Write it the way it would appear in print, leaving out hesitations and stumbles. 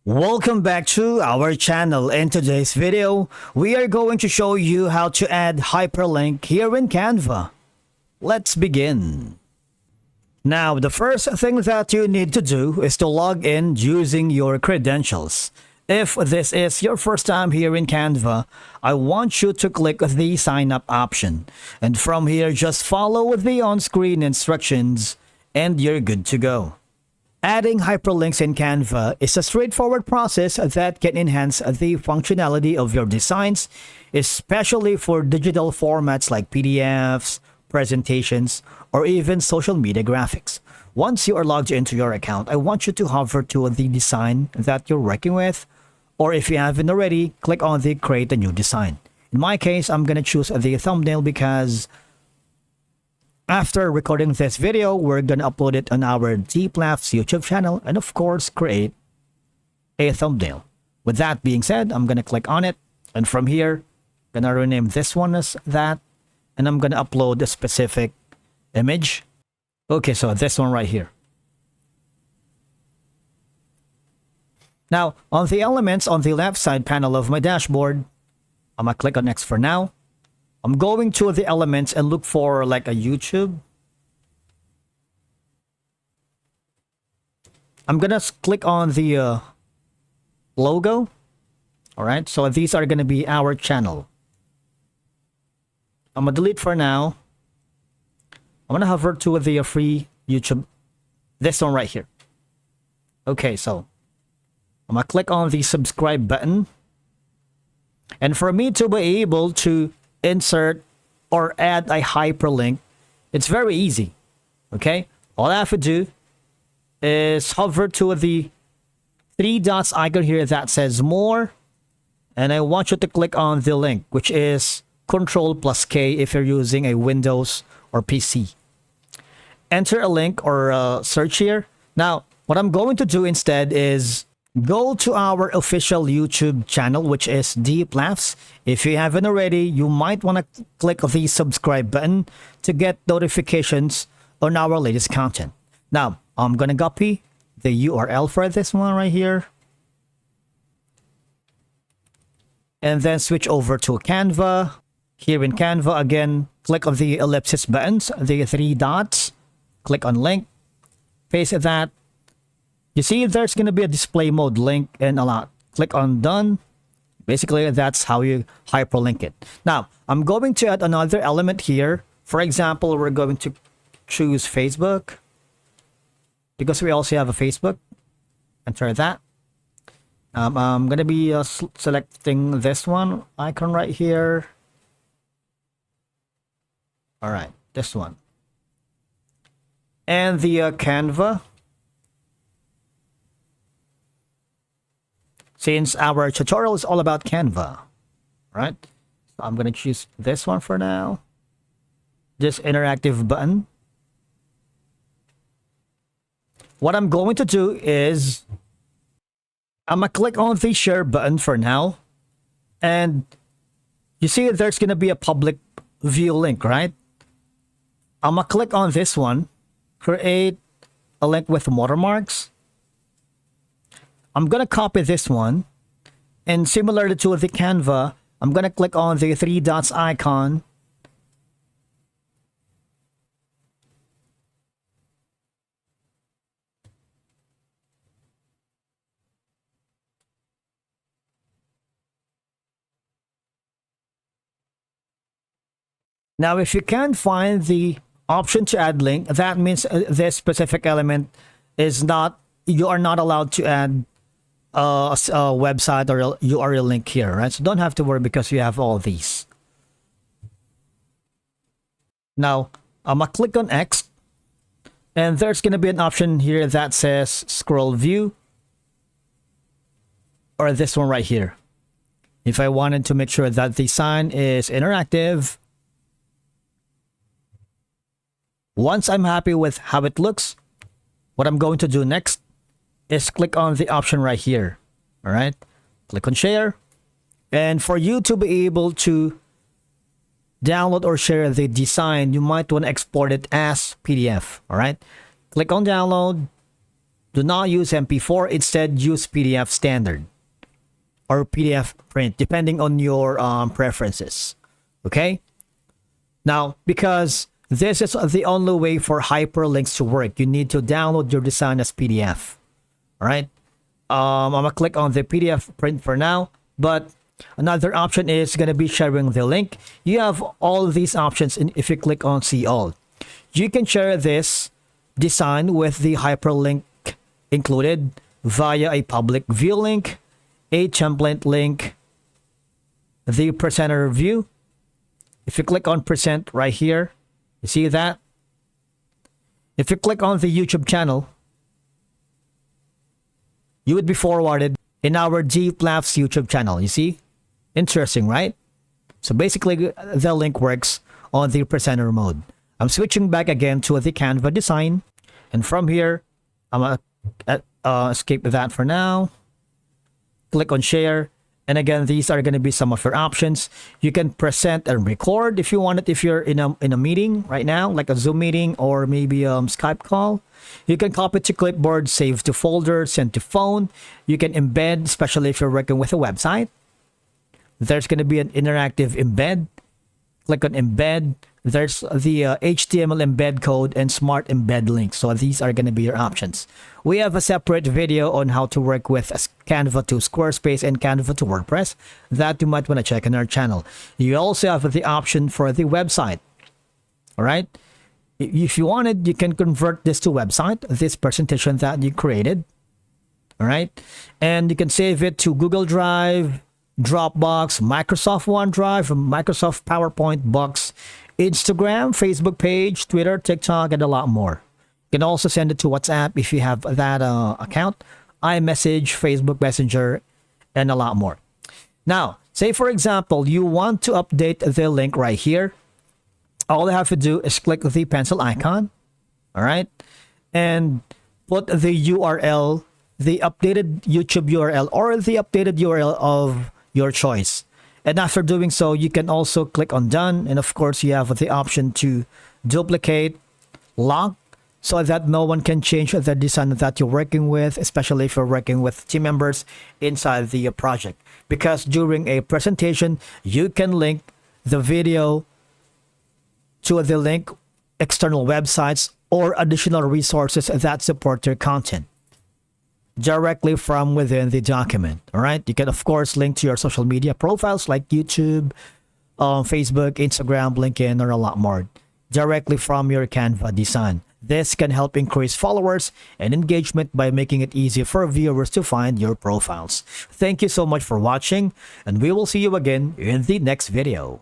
Welcome back to our channel. In today's video, we are going to show you how to add hyperlink here in Canva. Let's begin. Now, the first thing that you need to do is to log in using your credentials. If this is your first time here in Canva, I want you to click the sign up option. And from here, just follow the on-screen instructions and you're good to go. Adding hyperlinks in Canva is a straightforward process that can enhance the functionality of your designs, especially for digital formats like PDFs, presentations, or even social media graphics. Once you are logged into your account, I want you to hover to the design that you're working with, or if you haven't already, click on the Create a New Design. In my case, I'm going to choose the thumbnail because after recording this video, we're gonna upload it on our Deep Laughs YouTube channel and of course create a thumbnail. With that being said, I'm gonna click on it and from here, gonna rename this one as that and I'm gonna upload a specific image. Okay, so this one right here. Now, on the elements on the left side panel of my dashboard, I'm gonna click on Next for now. I'm going to the elements and look for like a YouTube. I'm gonna click on the logo. All right, so these are gonna be our channel. I'm gonna delete for now. I'm gonna hover to the free YouTube, this one right here. Okay, so I'm gonna click on the subscribe button. And for me to be able to insert or add a hyperlink, it's very easy. Okay, all I have to do is hover to the three dots icon here that says more, and I want you to click on the link, which is Ctrl+K if you're using a Windows or PC. Enter a link or search here. Now, what I'm going to do instead is go to our official YouTube channel, which is Deep Laughs. If you haven't already, you might want to click the subscribe button to get notifications on our latest content. Now, I'm going to copy the URL for this one right here. And then switch over to Canva. Here in Canva, again, click on the ellipsis buttons, the three dots. Click on link. Paste that. You see, there's going to be a display mode link and a lot. Click on done. Basically, that's how you hyperlink it. Now, I'm going to add another element here. For example, we're going to choose Facebook because we also have a Facebook. Enter that. I'm going to be selecting this one icon right here. All right, this one. And the Canva. Since our tutorial is all about Canva, right? So I'm going to choose this one for now. This interactive button. What I'm going to do is I'm going to click on the share button for now. And you see there's going to be a public view link, right? I'm going to click on this one. Create a link with watermarks. I'm going to copy this one, and similar to the Canva, I'm going to click on the three dots icon. Now, if you can't find the option to add link, that means this specific element is not, you are not allowed to add a website or a URL link here, right? So don't have to worry because you have all these. Now, I'm gonna click on X, and there's gonna be an option here that says scroll view, or this one right here. If I wanted to make sure that the sign is interactive, once I'm happy with how it looks, what I'm going to do next is click on the option right here. All right, click on share. And for you to be able to download or share the design, you might want to export it as PDF. All right, click on download. Do not use MP4. Instead, use PDF standard or PDF print, depending on your preferences. Okay? Now, because this is the only way for hyperlinks to work, you need to download your design as PDF. All right? I'm going to click on the PDF print for now, but another option is going to be sharing the link. You have all these options if you click on see all. You can share this design with the hyperlink included via a public view link, a template link, the presenter view. If you click on present right here, you see that? If you click on the YouTube channel, you would be forwarded in our Deep Laughs YouTube channel. You see? Interesting, right? So basically, the link works on the presenter mode. I'm switching back again to the Canva design. And from here, I'm going to escape that for now. Click on share. And again, these are going to be some of your options. You can present and record if you want it, if you're in a meeting right now, like a Zoom meeting or maybe a Skype call. You can copy to clipboard, save to folder, send to phone. You can embed, especially if you're working with a website. There's going to be an interactive embed. Click on embed. There's the HTML embed code and smart embed link. So these are going to be your options. We have a separate video on how to work with Canva to Squarespace and Canva to WordPress that you might want to check on our channel. You also have the option for the website. All right. If you wanted, you can convert this to website, this presentation that you created. All right. And you can save it to Google Drive, Dropbox, Microsoft OneDrive, Microsoft PowerPoint, Box, Instagram, Facebook page, Twitter, TikTok, and a lot more. You can also send it to WhatsApp if you have that account, iMessage, Facebook Messenger, and a lot more. Now, say for example, you want to update the link right here. All you have to do is click the pencil icon, all right, and put the URL, the updated YouTube URL or the updated URL of your choice. And after doing so, you can also click on done. And of course, you have the option to duplicate, lock, so that no one can change the design that you're working with, especially if you're working with team members inside the project. Because during a presentation, you can link the video to the link external websites or additional resources that support your content directly from within the document. All right. You can, of course, link to your social media profiles like YouTube, Facebook, Instagram, LinkedIn, or a lot more directly from your Canva design. This can help increase followers and engagement by making it easier for viewers to find your profiles. Thank you so much for watching, and we will see you again in the next video.